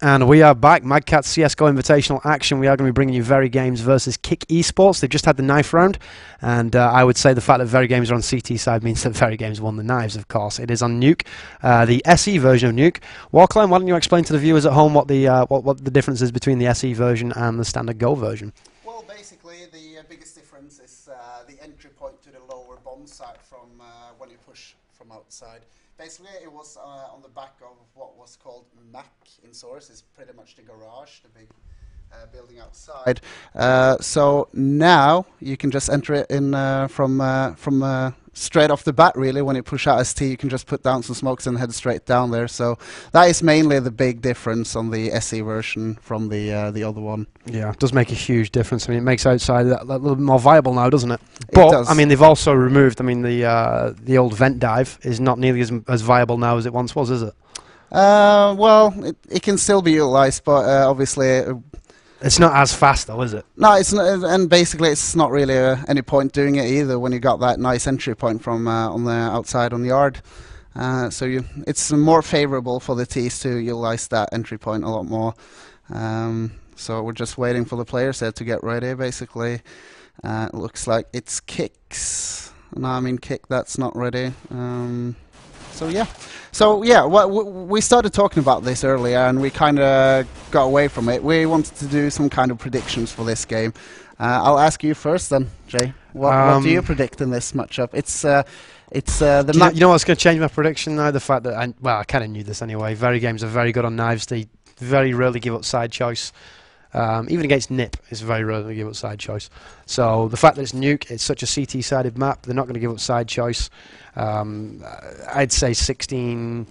And we are back. Mad Catz CSGO Invitational action. We are going to be bringing you VeryGames versus K1ck eSports. They've just had the knife round, and I would say the fact that VeryGames are on CT side means that VeryGames won the knives, of course. It is on Nuke, the SE version of Nuke. Warclime, why don't you explain to the viewers at home what the difference is between the SE version and the standard Go version? Well, basically, the biggest difference is the entry point to the lower bomb site from when you push from outside. Basically, it was on the back of what was called K1ck in source. It's pretty much the garage, the big building outside. So now you can just enter it in from straight off the bat, really. When you push out ST, you can just put down some smokes and head straight down there. So that is mainly the big difference on the SE version from the other one. Yeah, it does make a huge difference. I mean, it makes outside that a little bit more viable now, doesn't it? But, It does. I mean, they've also removed, I mean, the old vent dive is not nearly as viable now as it once was, is it? Well, it can still be utilized, but obviously... It's not as fast, though, is it? No, it's not, and basically it's not really any point doing it either when you got that nice entry point from on the outside on the yard. So it's more favourable for the T's to utilize that entry point a lot more. So we're just waiting for the players there to get ready. Basically, it looks like it's K1ck's. No, I mean K1ck. That's not ready. So yeah, we started talking about this earlier, and we kind of got away from it. We wanted to do some kind of predictions for this game. I'll ask you first, then, Jay. What do you predict in this matchup? You know what's going to change my prediction now? The fact that I kind of knew this anyway. VeryGames are very good on knives. They very rarely give up side choice. Even against NiP, it's very rare to give up side choice. So the fact that it's Nuke, it's such a CT-sided map, they're not going to give up side choice. I'd say 16-6.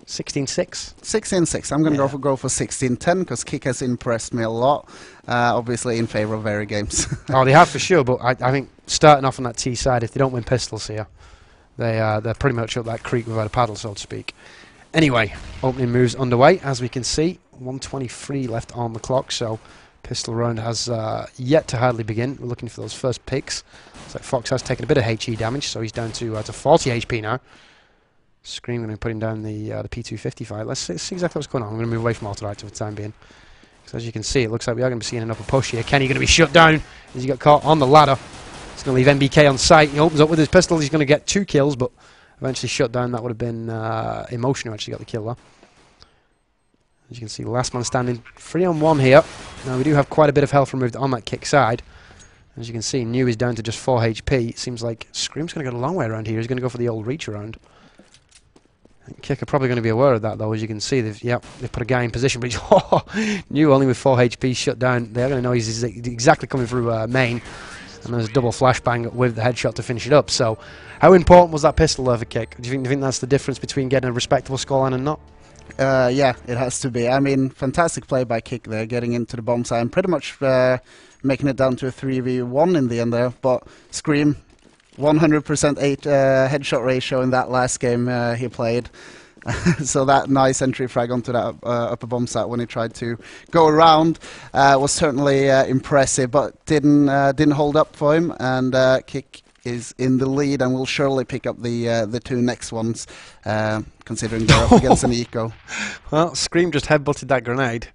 16-6. I'm going to go for 16-10 because K1ck has impressed me a lot. Obviously in favour of VeryGames. Oh, they have for sure, but I think starting off on that T side, if they don't win pistols here, they're pretty much up that creek without a paddle, so to speak. Anyway, opening moves underway, as we can see. 1:23 left on the clock, so pistol round has yet to hardly begin. We're looking for those first picks. Looks like Fox has taken a bit of HE damage, so he's down to 40 HP now. Scream going to be putting down the P250 fight. Let's see exactly what's going on. I'm going to move away from Auto for the time being. So as you can see, it looks like we are going to be seeing an upper push here. Kenny going to be shut down as he got caught on the ladder. He's going to leave MBK on site. He opens up with his pistol. He's going to get 2 kills, but eventually shut down. That would have been Emotion who actually got the kill there. As you can see, last man standing 3-on-1 here. Now we do have quite a bit of health removed on that K1ck side. As you can see, New is down to just 4 HP. It seems like Scream's going to go a long way around here. He's going to go for the old reach around. K1ck are probably going to be aware of that, though. As you can see, they've put a guy in position, but he's New only with 4 HP shut down. They're going to know he's exactly coming through main. And there's a double flashbang with the headshot to finish it up. So, how important was that pistol there for K1ck? Do you think that's the difference between getting a respectable scoreline and not? Yeah, it has to be. I mean, fantastic play by K1ck there, getting into the bomb side and pretty much making it down to a 3v1 in the end there. But Scream, 100% headshot ratio in that last game he played. So that nice entry frag onto that upper bomb site when he tried to go around was certainly impressive, but didn't hold up for him. And K1ck is in the lead and will surely pick up the 2 next ones, considering they're up against an eco. Well, Scream just headbutted that grenade.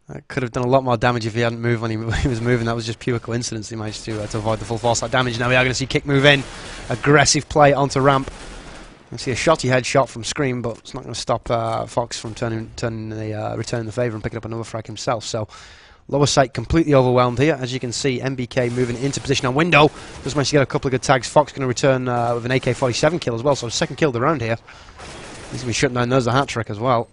That could have done a lot more damage if he hadn't moved when he was moving. That was just pure coincidence. He managed to avoid the full force of that damage. Now we are going to see K1ck move in. Aggressive play onto ramp. You can see a shotty headshot from Scream, but it's not going to stop Fox from returning the favour and picking up another frag himself. So lower site completely overwhelmed here. As you can see, MBK moving into position on window. Just managed to get a couple of good tags. Fox going to return with an AK-47 kill as well. So second kill of the round here. He's going to be shutting down. There's a hat trick as well.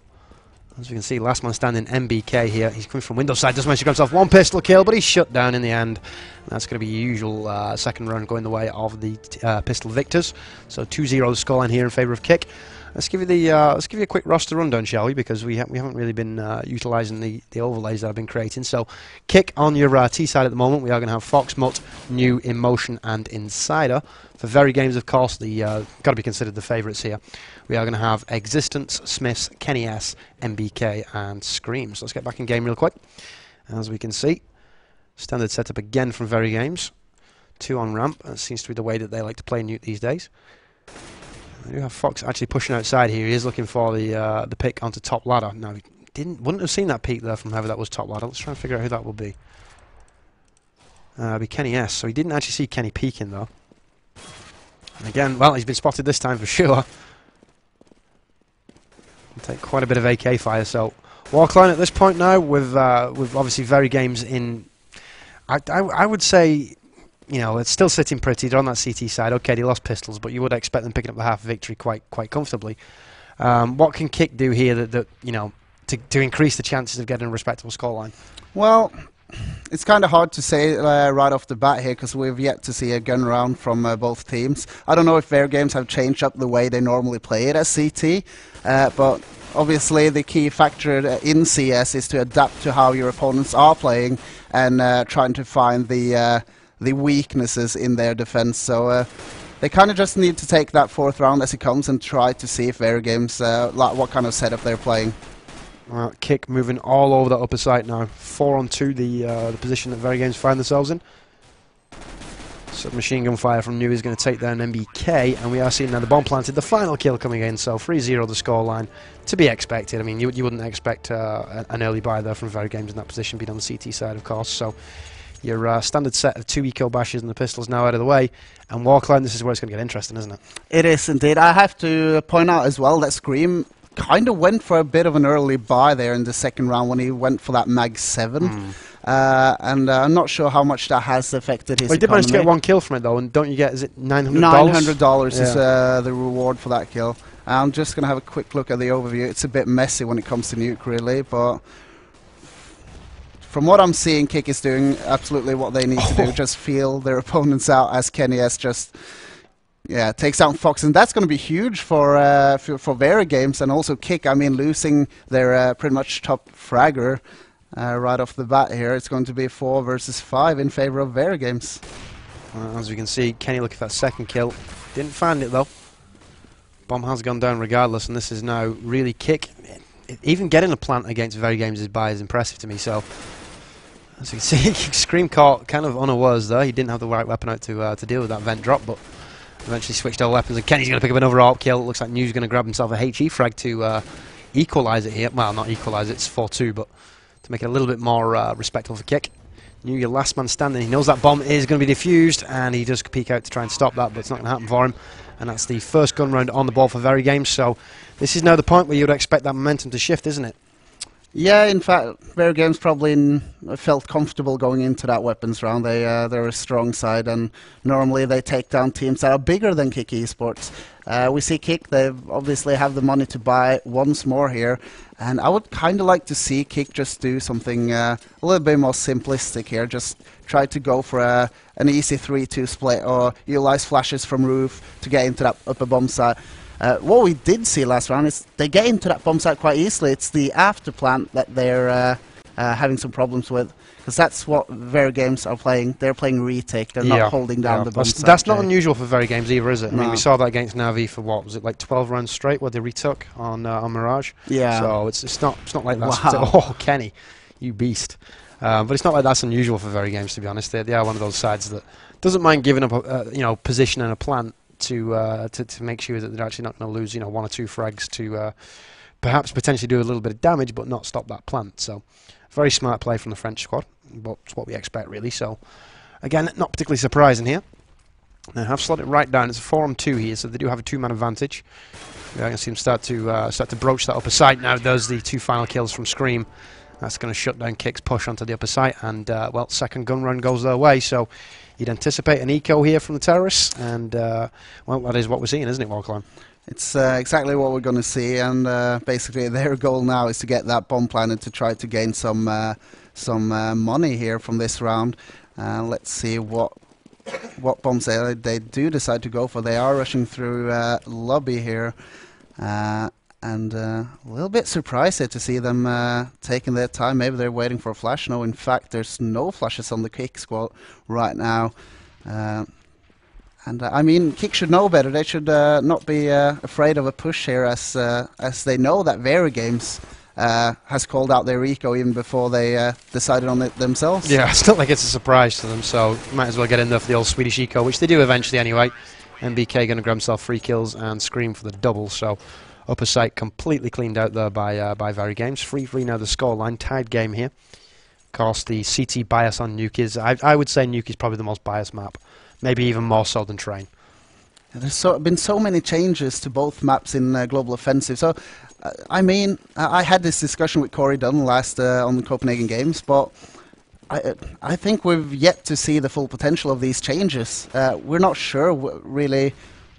As we can see, last man standing, MBK here. He's coming from window side. Just managed to grab himself 1 pistol kill, but he's shut down in the end. And that's going to be usual second round going the way of the pistol victors. So 2-0 scoreline here in favour of K1ck. Let's give you a quick roster rundown, shall we? Because we haven't really been utilising the overlays that I've been creating. So K1ck on your T side at the moment. We are going to have Fox, Mutt, New, Emotion, and Insider. For VeryGames, of course, got to be considered the favourites here. We are going to have Existence, Smiths, Kenny S, MBK, and Scream. So let's get back in game real quick. As we can see, standard setup again from VeryGames. 2 on ramp. That seems to be the way that they like to play Nuke these days. We do have Fox actually pushing outside here. He is looking for the pick onto top ladder. Now, Wouldn't have seen that peek there from whoever that was top ladder. Let's try and figure out who that will be. It'll be Kenny S. So he didn't actually see Kenny peeking though. And again, well, he's been spotted this time for sure. He'll take quite a bit of AK fire. So Walkline at this point now with obviously VeryGames in. I would say, you know, it's still sitting pretty. They're on that CT side. Okay, they lost pistols, but you would expect them picking up the half victory quite comfortably. What can K1ck do here that you know, to increase the chances of getting a respectable scoreline? Well, it's kind of hard to say right off the bat here because we've yet to see a gun round from both teams. I don't know if VeryGames have changed up the way they normally play it as CT, but obviously the key factor in CS is to adapt to how your opponents are playing and trying to find the weaknesses in their defense. So they kind of just need to take that fourth round as it comes and try to see if VeryGames, like what kind of setup they're playing. K1ck moving all over the upper site now. 4-on-2, the position that VeryGames find themselves in. Submachine gun fire from New is going to take down MBK, and we are seeing now the bomb planted, the final kill coming in, so 3-0 the scoreline. To be expected. I mean, you wouldn't expect an early buy there from VeryGames in that position, being on the CT side, of course. So your standard set of 2 eco bashes and the pistols now out of the way, and Walkline, this is where it's going to get interesting, isn't it? It is indeed. I have to point out as well that Scream kind of went for a bit of an early buy there in the second round when he went for that Mag 7. And I'm not sure how much that has affected his Well, he did manage to get 1 kill from it, though, and don't you get, is it $900? $900 is the reward for that kill. I'm just going to have a quick look at the overview. It's a bit messy when it comes to Nuke, really, but from what I'm seeing, K1ck is doing absolutely what they need to do, just feel their opponents out as Kenny S just takes out Fox, and that's going to be huge for VeryGames and also K1ck. I mean, losing their pretty much top fragger right off the bat here, it's going to be 4 versus 5 in favor of VeryGames. As we can see, Kenny looking for that second kill. Didn't find it though. Bomb has gone down regardless, and this is now really K1ck. Even getting a plant against VeryGames' buy is impressive to me. So, as you can see, Scream caught kind of unawares there. He didn't have the right weapon out to deal with that vent drop, but eventually switched over weapons, and Kenny's going to pick up another AWP kill. It looks like New's going to grab himself a HE frag to equalise it here. Well, not equalise it, it's 4-2, but to make it a little bit more respectful for K1ck. New, your last man standing. He knows that bomb is going to be defused, and he does peek out to try and stop that, but it's not going to happen for him. And that's the first gun round on the ball for VeryGames. So this is now the point where you would expect that momentum to shift, isn't it? Yeah, in fact, VeryGames probably felt comfortable going into that weapons round. They're a strong side, and normally they take down teams that are bigger than K1ck eSports. We see K1ck, they obviously have the money to buy once more here, and I would kind of like to see K1ck just do something a little bit more simplistic here, just try to go for an easy 3-2 split or utilize flashes from roof to get into that upper bomb site. What we did see last round is they get into that bomb site quite easily. It's the after plant that they're having some problems with, because that's what VeryGames are playing. They're playing retake. They're not holding down the bomb site. That's not unusual for VeryGames either, is it? I mean, we saw that against Navi for what was it, like 12 rounds straight where they retook on Mirage. Yeah. So it's not like that. Wow. Oh, Kenny, you beast. But it's not like that's unusual for VeryGames, to be honest. They are one of those sides that doesn't mind giving up a position and a plant to make sure that they're actually not going to lose 1 or 2 frags to perhaps potentially do a little bit of damage but not stop that plant. So very smart play from the French squad, but it's what we expect really. So again, not particularly surprising here. They have slotted it right down. It's a 4-on-2 here, so they do have a 2-man advantage. We're going to see them start to broach that upper site now. Those are the 2 final kills from Scream. That's going to shut down K1ck's push onto the upper site, and well, second gun run goes their way. So you'd anticipate an eco here from the terrorists, and well, that is what we're seeing, isn't it, Walkline? It's exactly what we're going to see, and basically their goal now is to get that bomb planted to try to gain some money here from this round. Let's see what bombs they do decide to go for. They are rushing through lobby here, and a little bit surprised here to see them taking their time. Maybe they're waiting for a flash. No, in fact, there's no flashes on the K1ck squad right now. And I mean, K1ck should know better. They should not be afraid of a push here, as they know that VeryGames has called out their eco even before they decided on it themselves. Yeah, it's not like it's a surprise to them, so might as well get in there for the old Swedish eco, which they do eventually anyway. MBK going to grab himself 3 kills and Scream for the double. So upper site completely cleaned out there by VeryGames. 3-3 now the scoreline, tied game here. Of course, the CT bias on Nuke is, I would say Nuke is probably the most biased map, maybe even more so than Train. There's been so many changes to both maps in Global Offensive. So, I mean, I had this discussion with Corey Dunn last on the Copenhagen Games, but I think we've yet to see the full potential of these changes. We're not sure really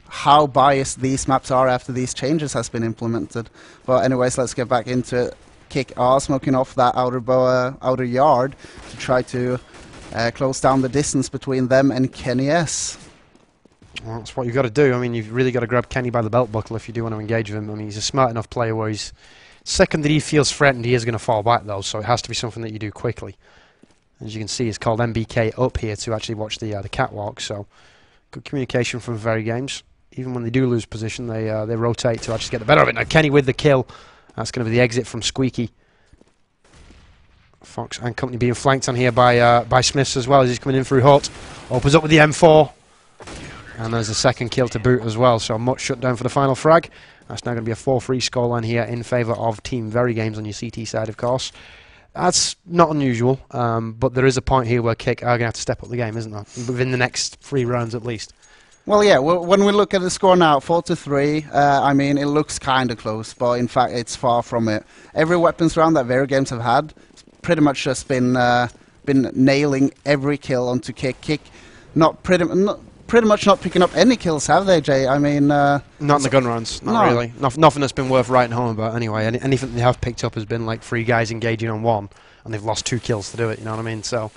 how biased these maps are after these changes has been implemented. But anyways, let's get back into it. K1ck are smoking off that outer yard to try to close down the distance between them and Kenny S. Well, that's what you've got to do. I mean, you've really got to grab Kenny by the belt buckle if you do want to engage with him. I mean, he's a smart enough player where he's... Second that he feels threatened, he is going to fall back, though, so it has to be something that you do quickly. As you can see, it's called MBK up here to actually watch the catwalk, so good communication from VeryGames. Even when they do lose position, they rotate to actually get the better of it. Now, Kenny with the kill. That's going to be the exit from Squeaky. Fox and company being flanked on here by Smiths as well as he's coming in through Hut. Opens up with the M4. And there's a second kill to boot as well, so much shut down for the final frag. That's now going to be a 4-3 scoreline here in favour of Team VeryGames on your CT side, of course. That's not unusual, but there is a point here where K1ck are going to have to step up the game, isn't there? Within the next 3 rounds at least. Well, yeah, when we look at the score now, 4-3, I mean, it looks kind of close, but in fact, it's far from it. Every weapons round that VeryGames have had, pretty much just been nailing every kill onto K1ck. Pretty much not picking up any kills, have they, Jay? I mean... not in the gun rounds, not really. Nothing that's been worth writing home about anyway. Anything they have picked up has been like 3 guys engaging on 1, and they've lost 2 kills to do it, you know what I mean? So,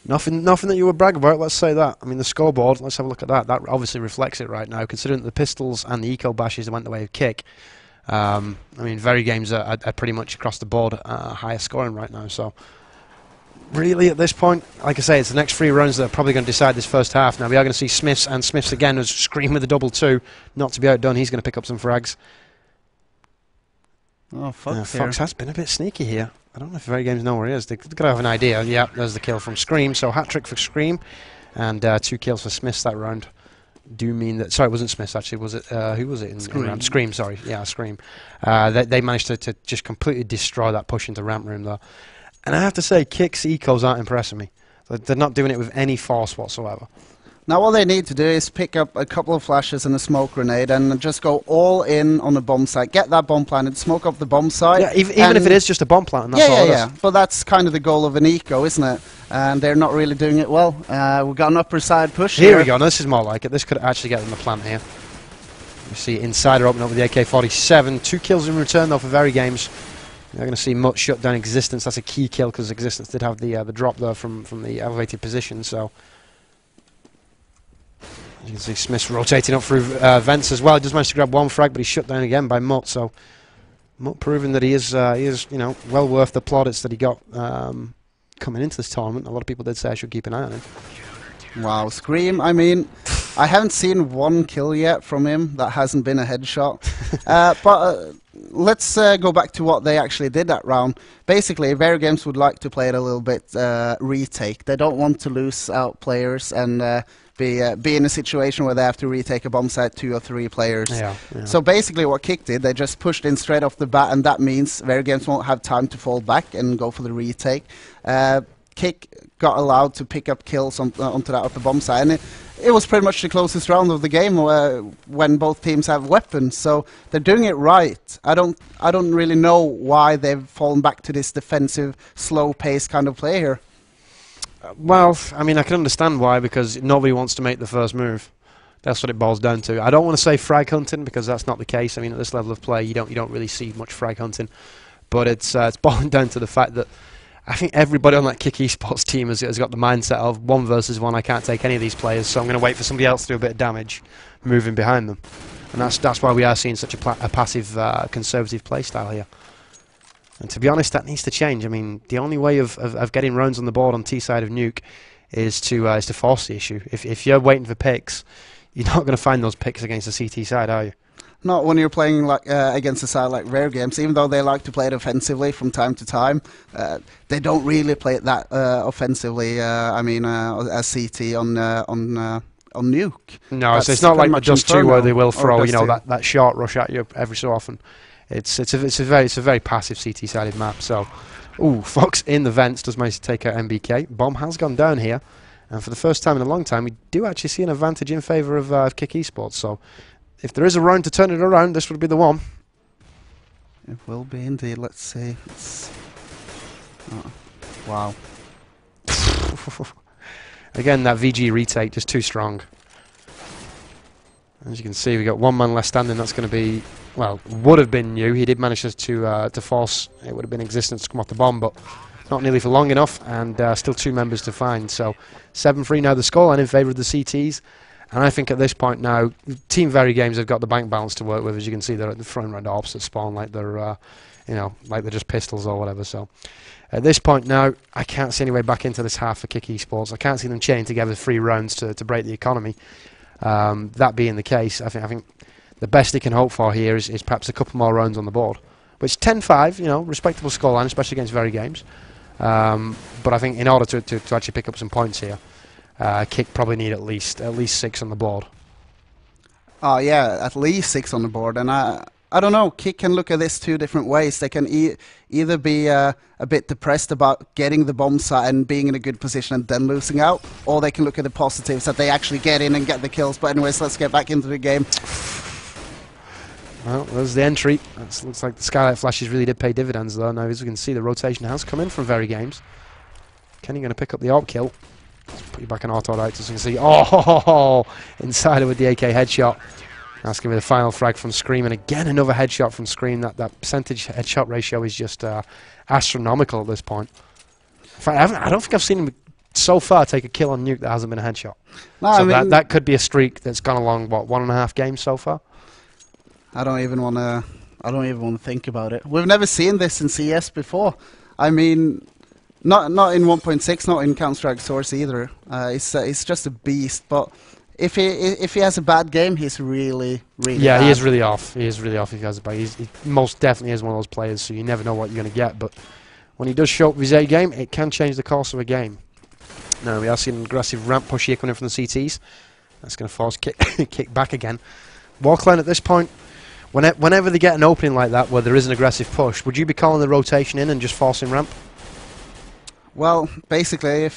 nothing that you would brag about, let's say that. I mean, the scoreboard, let's have a look at that. That obviously reflects it right now, considering that the pistols and the eco bashes went the way of K1ck. I mean, VeryGames are pretty much across the board higher scoring right now, so... Really, at this point, like I say, it's the next 3 rounds that are probably going to decide this first half. Now, we are going to see Smiths and Smiths again as Scream with a double 2. Not to be outdone, he's going to pick up some frags. Oh, Fox has been a bit sneaky here. I don't know if VeryGames know where he is. They've got to have an idea. Yeah, there's the kill from Scream. So, hat-trick for Scream and 2 kills for Smiths that round. Do mean that... Sorry, it wasn't Smiths, actually. Was it... who was it in round? Scream, sorry. Yeah, Scream. They managed to just completely destroy that push into ramp room, though. And I have to say, K1ck's ecos aren't impressing me. They're not doing it with any force whatsoever. Now what they need to do is pick up a couple of flashes and a smoke grenade and just go all in on the bomb site. Get that bomb planted, smoke up the bomb site. Yeah, even if it is just a bomb plant, and that's all it is. But that's kind of the goal of an eco, isn't it? And they're not really doing it well. We've got an upper side push here. Here we go. Now, this is more like it. This could actually get them the plant here. You see Insider open up with the AK-47. 2 kills in return, though, for VeryGames. You're going to see Mutt shut down Existence. That's a key kill because Existence did have the drop there from the elevated position. So you can see Smith rotating up through vents as well. He does manage to grab 1 frag, but he's shut down again by Mutt. So Mutt proving that he is well worth the plaudits that he got coming into this tournament. A lot of people did say I should keep an eye on him. Wow, Scream. I mean, I haven't seen 1 kill yet from him that hasn't been a headshot. But let's go back to what they actually did that round. Basically, VeryGames would like to play it a little bit retake. They don't want to lose out players and be in a situation where they have to retake a bomb site 2 or 3 players. Yeah. So basically what K1ck did, they just pushed in straight off the bat, and that means VeryGames won't have time to fall back and go for the retake. K1ck got allowed to pick up kills onto that upper bomb site, and it was pretty much the closest round of the game when both teams have weapons. So they're doing it right. I don't really know why they've fallen back to this defensive, slow-paced kind of play here. Well, I mean, I can understand why, because nobody wants to make the first move. That's what it boils down to. I don't want to say frag hunting, because that's not the case. I mean, at this level of play, you don't really see much frag hunting, but it's boiling down to the fact that I think everybody on that K1ck eSports team has got the mindset of 1 versus 1. I can't take any of these players, so I'm going to wait for somebody else to do a bit of damage, moving behind them. And that's why we are seeing such a passive, conservative play style here. And to be honest, that needs to change. I mean, the only way of getting rounds on the board on T side of Nuke is to force the issue. If you're waiting for picks, you're not going to find those picks against the CT side, are you? Not when you're playing like against a side like VeryGames. Even though they like to play it offensively from time to time, they don't really play it that offensively. I mean, as CT on on nuke. No, so it's not like the Dust 2 where they will throw, you know, that short rush at you every so often. It's a very passive CT-sided map. So, ooh, Fox in the vents does manage to take out MBK. Bomb has gone down here, and for the first time in a long time, we do actually see an advantage in favour of K1ck eSports. So, if there is a round to turn it around, this would be the one. It will be indeed. Let's see. Wow. Again, that VG retake just too strong. As you can see, we got one man left standing. That's going to be, well, would have been new. He did manage to force. It would have been existence to come off the bomb, but not nearly for long enough. And still two members to find. So 7-3 now the scoreline in favour of the CTs. And I think at this point now, Team VeryGames have got the bank balance to work with. As you can see, they're at the front around the opposite spawn, like they're, you know, like they're just pistols or whatever. So at this point now, I can't see any way back into this half for K1ck eSports. I can't see them chaining together 3 rounds to break the economy. That being the case, I think the best they can hope for here is perhaps a couple more rounds on the board, which 10-5, you know, respectable scoreline, especially against VeryGames. But I think in order to actually pick up some points here, K1ck probably need at least 6 on the board. Oh yeah, at least 6 on the board, and I don't know. K1ck can look at this 2 different ways. They can either be a bit depressed about getting the bomb site and being in a good position and then losing out, or they can look at the positives that they actually get in and get the kills. But anyways, let's get back into the game. Well, there's the entry. Looks like the Skylight Flashes really did pay dividends though. Now as you can see, the rotation has come in from VeryGames. Kenny going to pick up the AWP kill. Let's put you back in auto right so you can see. Oh, Insider with the AK headshot. That's going to be the final frag from Scream, and again another headshot from Scream. That percentage headshot ratio is just astronomical at this point. In fact, I don't think I've seen him so far take a kill on nuke that hasn't been a headshot. No, so I mean, that could be a streak that's gone along what 1.5 games so far. I don't even want to think about it. We've never seen this in CS before. I mean, not in 1.6, not in Counter-Strike Source either. It's just a beast, but. If he has a bad game, he's really bad. He is really off. He is really off if he has a bad. He most definitely is one of those players, so you never know what you're going to get. But when he does show up with his A game, it can change the course of a game. Now we are seeing an aggressive ramp push here coming in from the CTs. That's going to force K1ck back again. Walkline at this point, whenever they get an opening like that where there is an aggressive push, would you be calling the rotation in and just forcing ramp? Well, basically,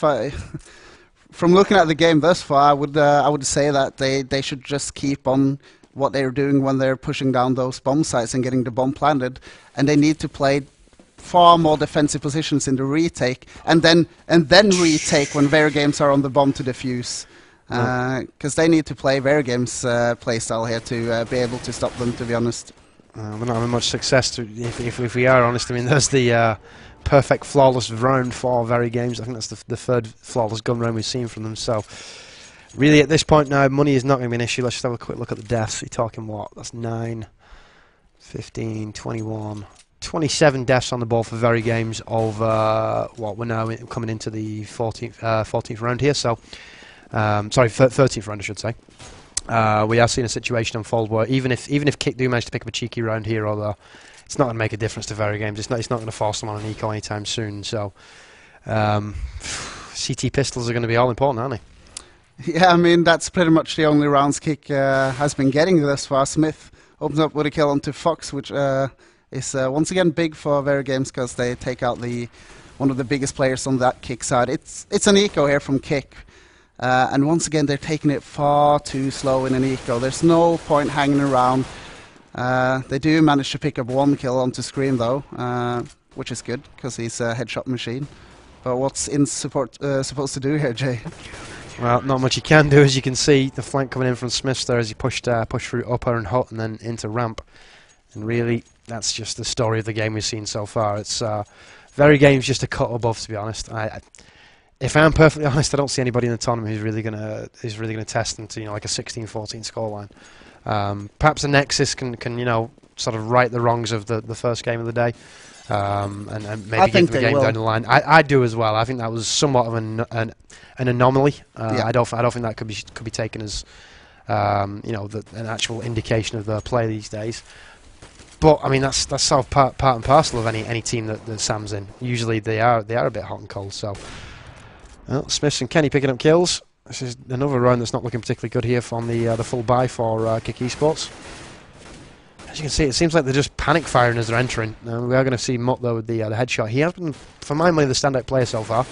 from looking at the game thus far, I would say that they should just keep on what they're doing when they're pushing down those bomb sites and getting the bomb planted, and they need to play far more defensive positions in the retake, and then retake when VeryGames are on the bomb to defuse, because they need to play VeryGames playstyle here to be able to stop them. To be honest, we're not having much success. If we are honest, I mean, there's the. Perfect flawless round for VeryGames. I think that's the 3rd flawless gun round we've seen from them. So really at this point now, money is not going to be an issue. Let's just have a quick look at the deaths. You're talking what? That's 9, 15, 21, 27 deaths on the board for VeryGames over what we're now coming into the 14th round here. So sorry, 13th round I should say. We are seeing a situation unfold where even if K1ck do manage to pick up a cheeky round here, although it's not going to make a difference to VeryGames. It's not going to force them on an eco anytime soon. So CT pistols are going to be all important, aren't they? Yeah, I mean that's pretty much the only rounds K1ck has been getting thus far. Smith opens up with a kill onto Fox, which is once again big for VeryGames because they take out one of the biggest players on that K1ck side. It's an eco here from K1ck. And once again, they're taking it far too slow in an eco. There's no point hanging around. They do manage to pick up 1 kill onto Scream though, which is good because he's a headshot machine. But what's in support supposed to do here, Jay? Well, not much he can do. As you can see, the flank coming in from Smiths there as he pushed through upper and hut and then into ramp. And really, that's just the story of the game we've seen so far. It's VeryGames just a cut above, to be honest. If I'm perfectly honest, I don't see anybody in the tournament who's really gonna test them to like a 16-14 scoreline. Perhaps Anexis can sort of right the wrongs of the first game of the day, and maybe get the game down the line. I do as well. I think that was somewhat of an anomaly. I don't think that could be taken as an actual indication of their play these days. But I mean that's sort of part and parcel of any team that Sam's in. Usually they are a bit hot and cold. So. Well, Smiths and Kenny picking up kills. This is another round that's not looking particularly good here from the full buy for K1ck eSports. As you can see, it seems like they're just panic firing as they're entering. We are going to see Mutt though with the headshot. He has been, for my money, the standout player so far.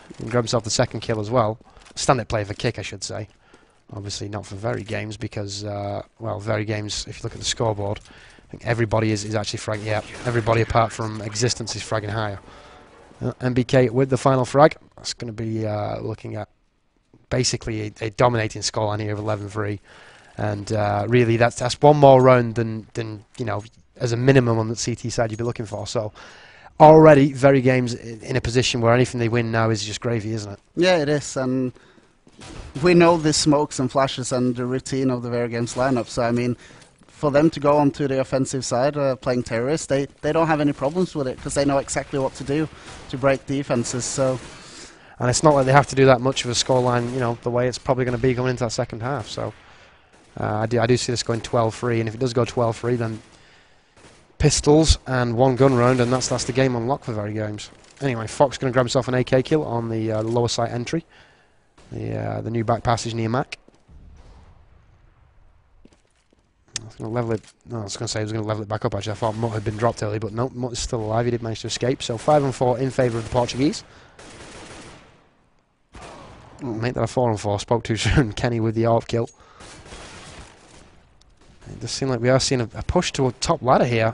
He can grab himself the second kill as well. Standout player for K1ck, I should say. Obviously not for VeryGames because, well, VeryGames, if you look at the scoreboard, I think everybody is actually fragging. Yeah, everybody apart from Existence is fragging higher. MBK with the final frag. That's going to be looking at basically a dominating scoreline here of 11-3. And really, that's one more round than you know, as a minimum on the CT side you'd be looking for. So already, VeryGames in a position where anything they win now is just gravy, isn't it? Yeah, it is, and we know the smokes and flashes and the routine of the VeryGames lineup. So I mean, for them to go onto the offensive side playing terrorists, they don't have any problems with it because they know exactly what to do to break defenses. So. And it's not like they have to do that much of a scoreline, you know, the way it's probably going to be going into that second half. So. I do see this going 12-3, and if it does go 12-3, then pistols and one gun round, and that's the game on lock for VeryGames. Anyway, Fox going to grab himself an AK kill on the lower site entry, the new back passage near Mac. I was going to level it. No, I was going to say I was going to level it back up. Actually, I thought Mutt had been dropped early, but no, Mutt is still alive. He did manage to escape. So 5-4 in favour of the Portuguese. Make that a 4-4. Spoke too soon. Kenny with the AWP kill. It does seem like we are seeing a push to a top ladder here.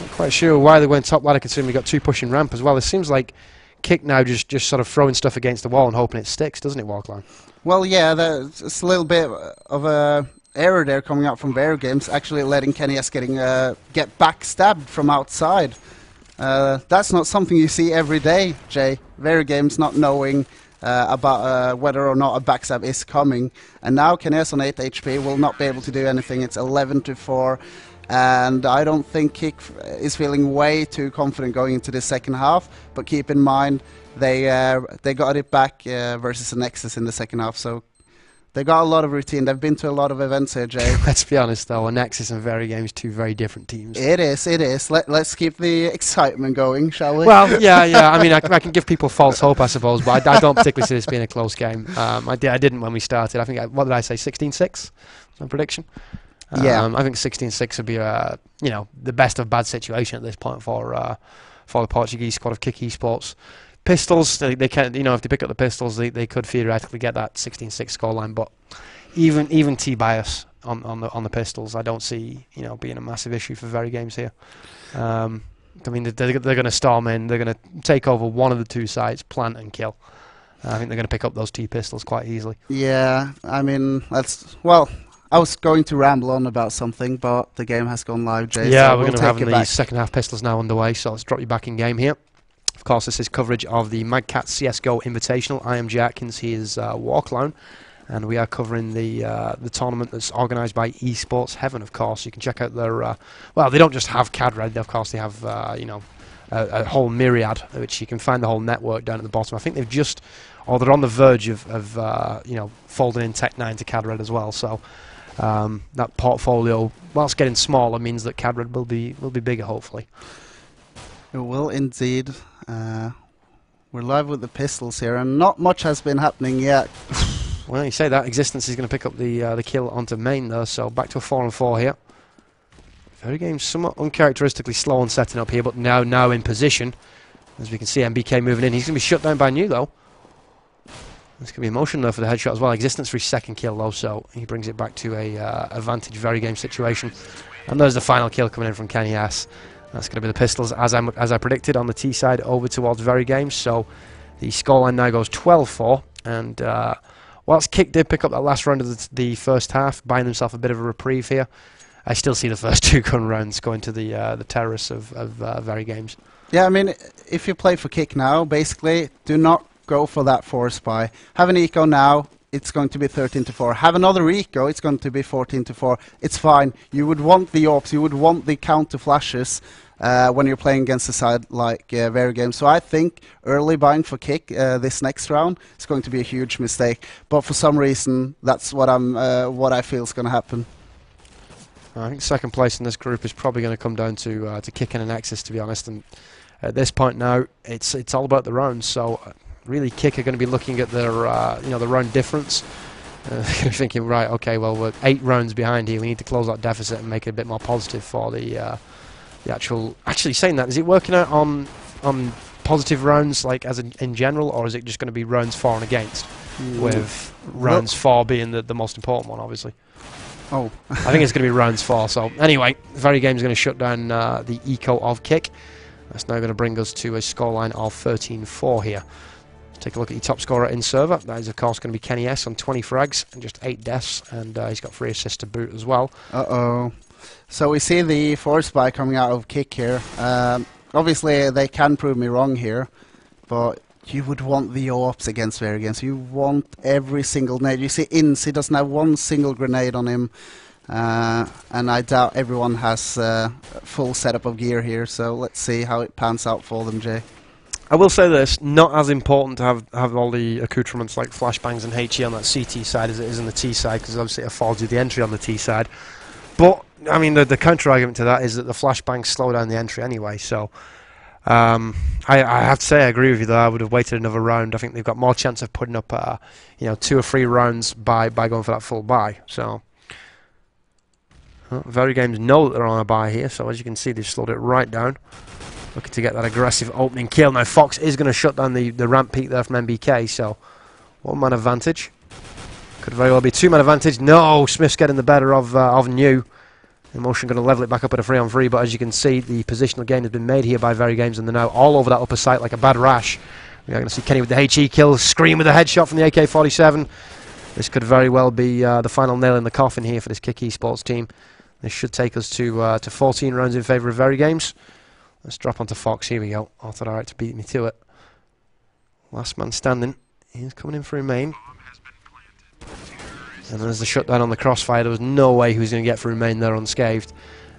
Not quite sure why they went top ladder considering we got two pushing ramp as well. It seems like K1ck now just sort of throwing stuff against the wall and hoping it sticks, doesn't it, Walkline? Well, yeah, there's a little bit of a error there coming out from VeryGames, actually letting K1ck get backstabbed from outside. That's not something you see every day, Jay. VeryGames not knowing about whether or not a backstab is coming, and now K1ck on 8 HP will not be able to do anything. It's 11-4, and I don't think K1ck is feeling way too confident going into the second half. But keep in mind they got it back versus Anexis in the second half, so they got a lot of routine. They've been to a lot of events here, Jay. Let's be honest though, Anexis and VeryGames, two very different teams. It is, it is. Let's keep the excitement going, shall we? Well, yeah. I mean, I can give people false hope, I suppose, but I don't particularly see this being a close game. I didn't when we started. I think, what did I say, 16-6? My prediction? Yeah. I think 16-6 would be, you know, the best of bad situation at this point for the Portuguese squad of K1ck eSports. Pistols, they can, you know, if they pick up the pistols, they could theoretically get that 16-6 scoreline. But even T-bias on the pistols, I don't see, you know, being a massive issue for VeryGames here. I mean, they're going to storm in, they're going to take over one of the two sites, plant and kill. I think they're going to pick up those T-pistols quite easily. Yeah, I mean, well, I was going to ramble on about something, but the game has gone live, Jay. Yeah, so we're going to have the back. second half pistols now underway, so let's drop you back in game here. Of course, this is coverage of the Catz CSGO Invitational. I am Jay Atkins, he is Warclown, and we are covering the tournament that's organised by Esports Heaven, of course. You can check out their, well, they don't just have CAD-Red, of course they have, you know, a whole myriad, which you can find the whole network down at the bottom. I think they've just, or they're on the verge of you know, folding in Tech9 to CAD-Red as well, so that portfolio, whilst getting smaller, means that CAD-Red will be bigger, hopefully. It will indeed. We're live with the pistols here, and not much has been happening yet. Well, you say that. Existence is going to pick up the kill onto main, though, so back to a 4-4 here. VeryGames somewhat uncharacteristically slow on setting up here, but now in position. As we can see, MBK moving in. He's going to be shut down by New, though. This could be emotion, though, for the headshot as well. Existence for his second kill, though, so he brings it back to a advantage VeryGames situation. And there's the final kill coming in from K1ck. That's going to be the pistols, as I predicted, on the T side over towards VeryGames. So the scoreline now goes 12-4. And whilst K1ck did pick up that last round of the first half, buying himself a bit of a reprieve here, I still see the first two gun rounds going to the terrorists of VeryGames. Yeah, I mean, if you play for K1ck now, basically, do not go for that force buy. Have an eco now. It's going to be 13-4. Have another eco, it's going to be 14-4. It's fine. You would want the AWPs, you would want the counter flashes when you're playing against a side like VeryGames. So I think early buying for K1ck this next round is going to be a huge mistake. But for some reason, that's what I feel is going to happen. I think second place in this group is probably going to come down to K1ck and Anexis, to be honest. And at this point now, it's all about the rounds. So really K1ck are going to be looking at their their round difference. They're thinking, right, okay, well, we're 8 rounds behind here. We need to close that deficit and make it a bit more positive for the actual. Actually, saying that, is it working out on positive rounds, like as in general, or is it just going to be rounds for and against, with rounds for being the most important one, obviously? Oh, I think it's going to be rounds for. So anyway, VeryGames is going to shut down the eco of K1ck. That's now going to bring us to a scoreline of 13-4 here. Take a look at your top scorer in server. That is, of course, going to be KennyS on 20 frags and just 8 deaths, and he's got 3 assists to boot as well. So we see the force buy coming out of K1ck here. Obviously, they can prove me wrong here, but you would want the AWPs against VeryGames. You want every single nade. You see Ince, he doesn't have one single grenade on him, and I doubt everyone has full setup of gear here, so let's see how it pans out for them, Jay. I will say this, not as important to have all the accoutrements like flashbangs and HE on that CT side as it is on the T side, because obviously it affords you the entry on the T side. But, I mean, the counter-argument to that is that the flashbangs slow down the entry anyway, so I have to say I agree with you, though. I would have waited another round. I think they've got more chance of putting up 2 or 3 rounds by going for that full buy. So VeryGames know that they're on a buy here, so as you can see, they've slowed it right down, looking to get that aggressive opening kill. Now Fox is going to shut down the ramp peak there from MBK, so 1-man advantage. Could very well be 2-man advantage. No, Smith's getting the better of New. Emotion going to level it back up at a 3-on-3, but as you can see, the positional gain has been made here by VeryGames, and they're now all over that upper site like a bad rash. We are going to see Kenny with the HE kill, Scream with a headshot from the AK-47. This could very well be the final nail in the coffin here for this K1ck eSports team. This should take us to 14 rounds in favour of VeryGames. Let's drop onto Fox. Here we go. Arthur Alright to beat me to it. Last man standing. He's coming in for a main. And there's the shutdown on the crossfire. There was no way he was going to get through main there unscathed.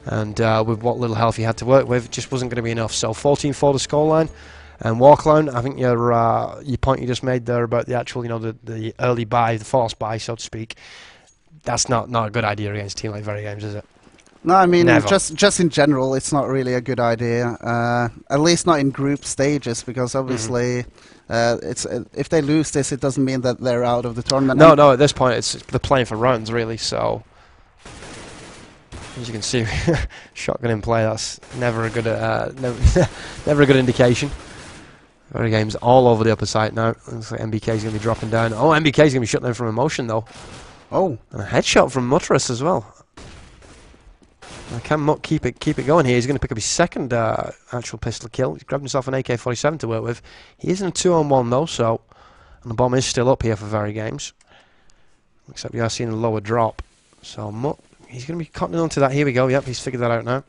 And with what little health he had to work with, it just wasn't going to be enough. So 14-4 the scoreline. And Warclown, I think your point you just made there about the actual, the early buy, the force buy, so to speak, that's not a good idea against a team like VeryGames, is it? No, I mean, Never. just in general, it's not really a good idea. At least not in group stages, because obviously, if they lose this, it doesn't mean that they're out of the tournament. No, at this point, they're playing for rounds, really, so as you can see, shotgun in play, that's never a good never a good indication. VeryGames all over the upper site now. Looks like MBK's going to be dropping down. Oh, MBK's going to be shut down from Emotion, though. Oh. And a headshot from Mutterus as well. K1ck keep it going here. He's going to pick up his second actual pistol kill. He's grabbed himself an AK-47 to work with. He is in a 2-on-1 though, so and the bomb is still up here for VeryGames. Except we are seeing a lower drop. So Mutt, he's going to be cutting onto that. Here we go. Yep, he's figured that out now.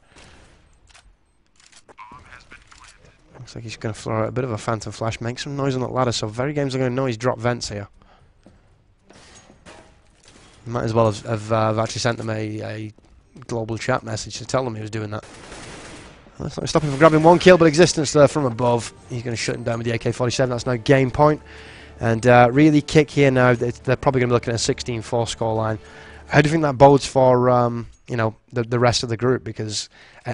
Looks like he's going to throw out a bit of a phantom flash, make some noise on that ladder. So VeryGames are going to know he's dropped vents here. Might as well have actually sent them a global chat message to tell them he was doing that. That's not stopping him from grabbing 1 kill, but existence there from above. He's going to shut him down with the AK-47. That's now game point. And really K1ck here now, they're probably going to be looking at a 16-4 scoreline. How do you think that bodes for the rest of the group? Because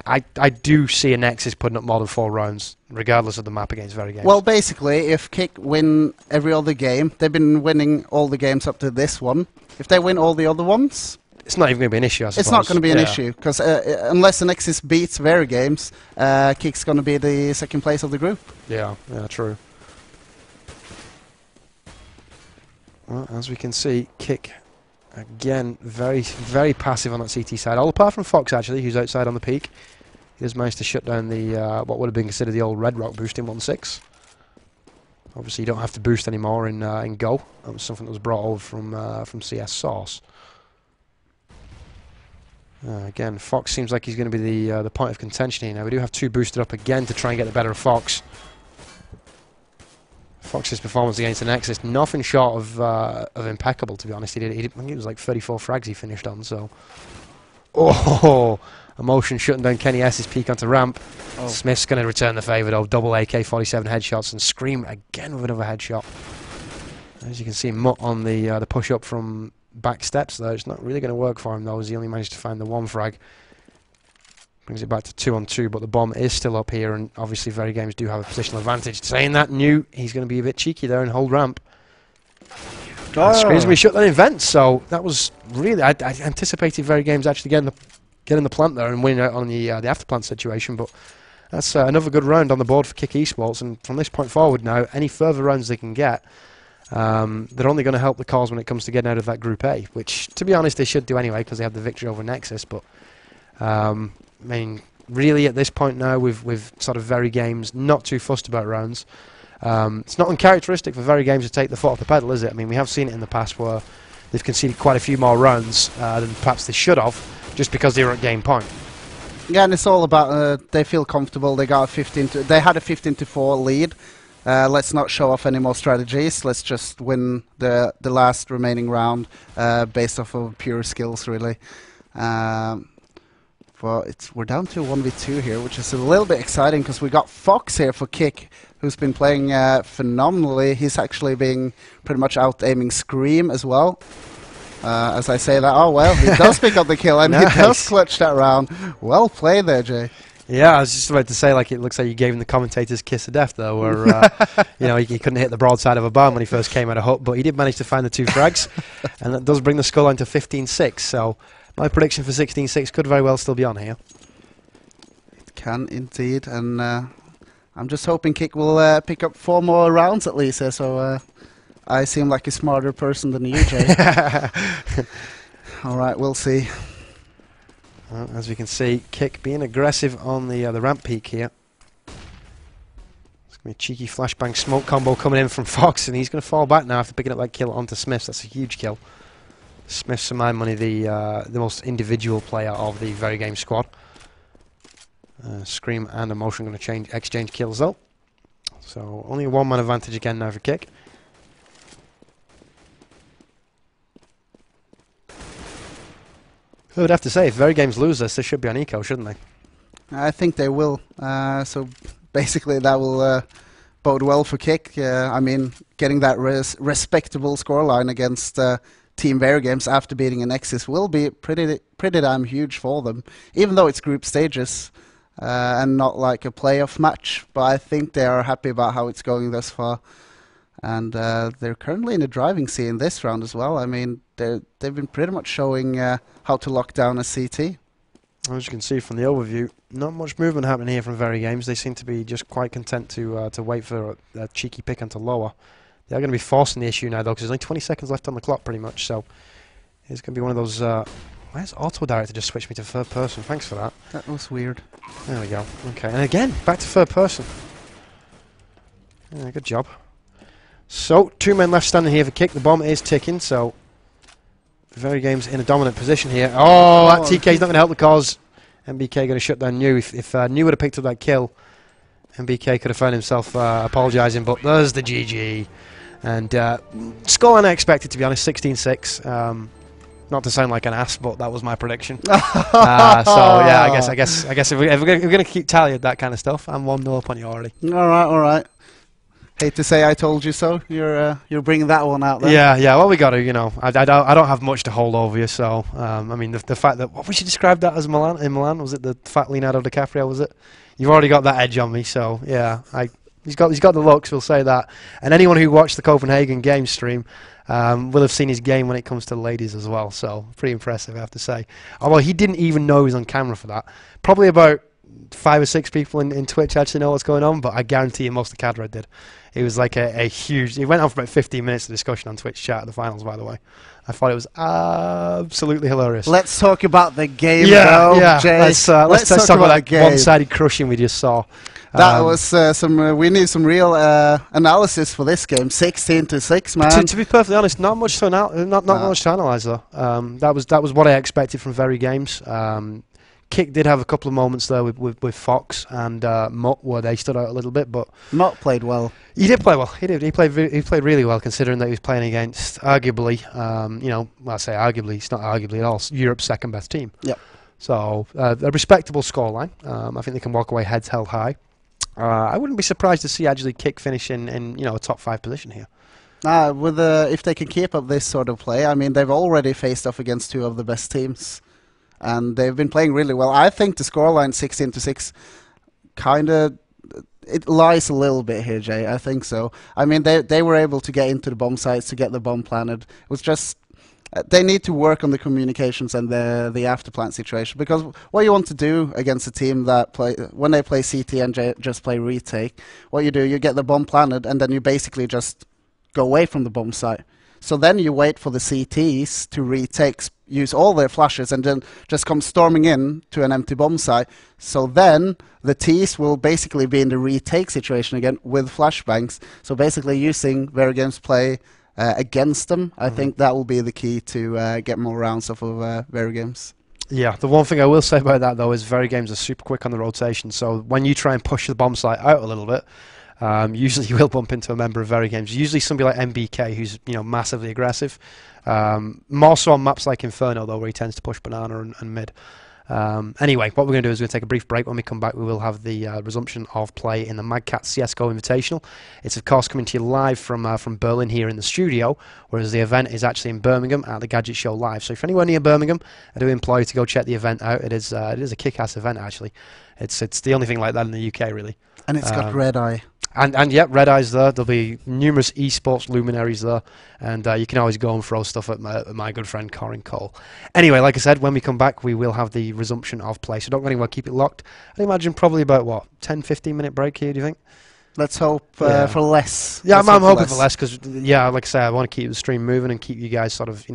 I do see Anexis putting up more than 4 rounds, regardless of the map against VeryGames. Well, basically, if K1ck win every other game, they've been winning all the games up to this one. If they win all the other ones, it's not even going to be an issue, I suppose. It's not going to be an issue, because unless Anexis beats VeryGames, K1ck's going to be the second place of the group. Yeah, true. Well, as we can see, K1ck, again, very, very passive on that CT side. All apart from Fox, actually, who's outside on the peak. He has managed to shut down the what would have been considered the old Red Rock boost in 1.6. Obviously, you don't have to boost anymore in Go. That was something that was brought over from CS Source. Again, Fox seems like he's going to be the point of contention here now. We do have 2 boosted up again to try and get the better of Fox. Fox's performance against Anexis, nothing short of impeccable, to be honest. I think it was like 34 frags he finished on, so... Oh! Emotion shutting down KennyS's peak onto ramp. Oh. Smith's going to return the favour, though. Double AK-47 headshots, and Scream again with another headshot. As you can see, Mutt on the push-up from back steps, though. It's not really going to work for him, though, as he only managed to find the 1 frag. Brings it back to 2-on-2, but the bomb is still up here, and obviously VeryGames do have a positional advantage. Saying that, knew he's going to be a bit cheeky there and hold ramp. Oh. Screens me shut that event, so that was really... I anticipated VeryGames actually getting the plant there and winning out on the after plant situation, but that's another good round on the board for K1ck eSports, and from this point forward now, any further rounds they can get, they're only going to help the cause when it comes to getting out of that Group A, which, to be honest, they should do anyway because they have the victory over Anexis, but... I mean, really at this point now, with sort of VeryGames not too fussed about rounds, it's not uncharacteristic for VeryGames to take the foot off the pedal, is it? I mean, we have seen it in the past where they've conceded quite a few more rounds than perhaps they should have, just because they were at game point. Yeah, and it's all about they feel comfortable. They got they had a 15-4 lead. Let's not show off any more strategies. Let's just win the last remaining round based off of pure skills, really. Well, we're down to 1v2 here, which is a little bit exciting because we got Fox here for K1ck, who's been playing phenomenally. He's actually being pretty much out-aiming Scream as well. As I say that, oh well, he does pick up the kill and nice. He does clutch that round. Well played there, Jay. Yeah, I was just about to say, like, it looks like you gave him the commentator's kiss of death, though, where you know, he couldn't hit the broadside of a barn when he first came out of hut, but he did manage to find the 2 frags, and that does bring the scoreline to 15-6. So my prediction for 16-6 could very well still be on here. It can indeed, and I'm just hoping K1ck will pick up 4 more rounds at least, so I seem like a smarter person than you, Jay. All right, we'll see. Well, as we can see, K1ck being aggressive on the ramp peak here. It's going to be a cheeky flashbang smoke combo coming in from Fox, and he's going to fall back now after picking up that kill onto Smiths. That's a huge kill. Smiths, for my money, the most individual player of the VeryGames squad. Scream and Emotion going to exchange kills though. So only a 1-man advantage again now for K1ck. I would have to say, if VeryGames lose this, they should be on eco, shouldn't they? I think they will. So basically that will bode well for K1ck. I mean, getting that respectable scoreline against Team VeryGames after beating Anexis will be pretty damn huge for them, even though it's group stages and not like a playoff match. But I think they are happy about how it's going thus far. And they're currently in a driving seat in this round as well. I mean, they've been pretty much showing how to lock down a CT. As you can see from the overview, not much movement happening here from VeryGames. They seem to be just quite content to wait for a cheeky pick onto lower. They are going to be forcing the issue now, though, because there's only 20 seconds left on the clock, pretty much. So it's going to be one of those... where's Auto Director just switched me to third person? Thanks for that. That was weird. There we go. Okay, and again, back to third person. Yeah, good job. So, 2 men left standing here for K1ck. The bomb is ticking, so VeryGames in a dominant position here. Oh, that TK's not going to help the cause. MBK going to shut down New. If New would have picked up that kill, MBK could have found himself apologising, but there's the GG. And scoreline I expected, to be honest, 16-6. Not to sound like an ass, but that was my prediction. So yeah, I guess if we're going to keep tally of that kind of stuff, I'm 1-0 up on you already. All right. Hate to say I told you so. You're bringing that one out there. Yeah. Well, we got to, you know. I don't have much to hold over you. So I mean, the fact that what we should describe that as in Milan, was it the fat Leonardo DiCaprio? Was it? You've already got that edge on me. So yeah, he's got the looks. We'll say that. And anyone who watched the Copenhagen game stream will have seen his game when it comes to ladies as well. So pretty impressive, I have to say. Although he didn't even know he was on camera for that. Probably about 5 or 6 people in Twitch actually know what's going on, but I guarantee you most of the cadre did. It was like a huge... It went on for about 15 minutes of discussion on Twitch chat at the finals, by the way. I thought it was absolutely hilarious. Let's talk about the game, though, Jay. Let's talk about that one-sided crushing we just saw. That was some... we need some real analysis for this game. 16-6, man. To be perfectly honest, not much to analyse, though. That was what I expected from VeryGames. K1ck did have a couple of moments there with Fox and Mutt where they stood out a little bit, but Mutt played well. He did play well. He did. He played really well, considering that he was playing against arguably, you know, well, I say arguably, it's not arguably at all, Europe's second best team. Yep. So a respectable scoreline. I think they can walk away heads held high. I wouldn't be surprised to see actually K1ck finish in you know, a top 5 position here. If they can keep up this sort of play, I mean, they've already faced off against 2 of the best teams. and they've been playing really well. I think the scoreline 16-6 kind of it lies a little bit here, Jay. I think so. I mean, they were able to get into the bomb sites to get the bomb planted. It was just they need to work on the communications and the after plant situation, because what you want to do against a team that when they play CT and just play retake, what you do, you get the bomb planted and then you basically just go away from the bomb site. So then you wait for the CTs to retake, use all their flashes, and then just come storming in to an empty bomb site. So then the Ts will basically be in the retake situation again with flashbangs. So basically using VeryGames play against them, I think that will be the key to get more rounds off of VeryGames. Yeah, the one thing I will say about that though is VeryGames are super quick on the rotation. So when you try and push the bomb site out a little bit, usually you will bump into a member of VeryGames. Usually somebody like MBK, who's massively aggressive. More so on maps like Inferno though, where he tends to push banana and mid. Anyway, what we're going to do is we're going to take a brief break. When we come back, we will have the resumption of play in the Catz CSGO Invitational. It's of course coming to you live from Berlin here in the studio, whereas the event is actually in Birmingham at the Gadget Show live. So if anyone near Birmingham, I do implore you to go check the event out. It is a kick-ass event actually. It's the only thing like that in the UK really. And it's got red eye. And yep, Red Eye's there. There'll be numerous esports luminaries there, and you can always go and throw stuff at my good friend K1ck. Anyway, like I said, when we come back, we will have the resumption of play. So don't go anywhere, keep it locked. I imagine probably about what 10-15 minute break here. Do you think? Let's hope for less. Yeah, I'm hoping for less because, yeah, like I say, I want to keep the stream moving and keep you guys sort of,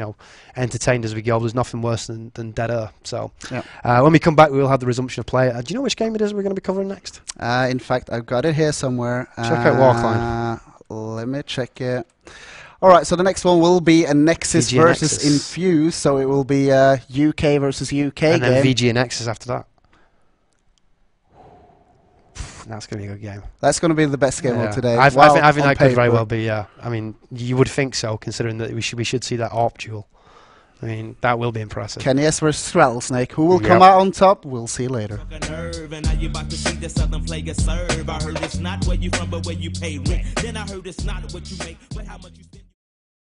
entertained as we go. There's nothing worse than dead air. So when we come back, we will have the resumption of play. Do you know which game it is we're going to be covering next? In fact, I've got it here somewhere. Check out Warcline. Let me check it. All right, so the next one will be Anexis versus Infused. So it will be UK versus UK and then game. VG Anexis after that. That's going to be a good game. That's going to be the best game of today. I think that could very well be, yeah. I mean, you would think so, considering that we should see that ARP duel. I mean, that will be impressive. K1ck versus Rattlesnake. Who will come out on top? We'll see later.